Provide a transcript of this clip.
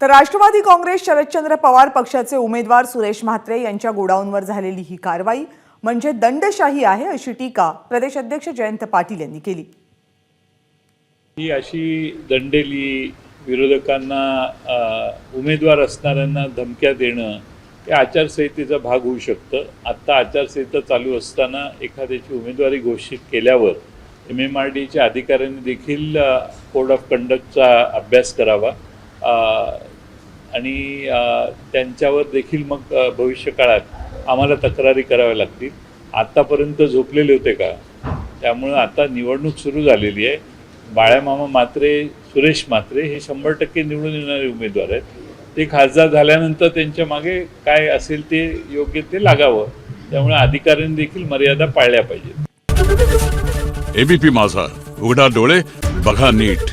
तर राष्ट्रवादी काँग्रेस शरदचंद्र पवार पक्षाचे उमेदवार सुरेश म्हात्रे यांच्या गोडाऊनवर झालेली ही कारवाई म्हणजे दंडशाही आहे अशी टीका प्रदेश अध्यक्ष जयंत पाटील यांनी केली। ही अशी दंडेली विरोधकांना उमेदवार असणाऱ्यांना धमक्या देणं हे आचारसंहितेचा भाग होऊ शकतं। आता आचारसंहिता चालू असताना एखाद्याची उमेदवारी घोषित केल्यावर MMRDच्या अधिकाऱ्यांनी देखील कोड ऑफ कंडक्टचा अभ्यास करावा आणि त्यांच्यावर देखील मग भविष्य काळात आम्हाला तक्रारी कराव्या लागतील। आतापर्यंत झोपलेले होते का? त्यामुळे आता निवडणूक सुरू झालेली आहे। बाळामामा म्हात्रे, सुरेश म्हात्रे हे 100% निवडून येणारे उमेदवार आहेत। ते खासदार झाल्यानंतर त्यांच्या मागे काय असेल ते योग्य ते लागावं। त्यामुळे अधिकाऱ्यांनी देखील मर्यादा पाळल्या पाहिजेत। ABP माझा, उघडा डोळे बघा नीट।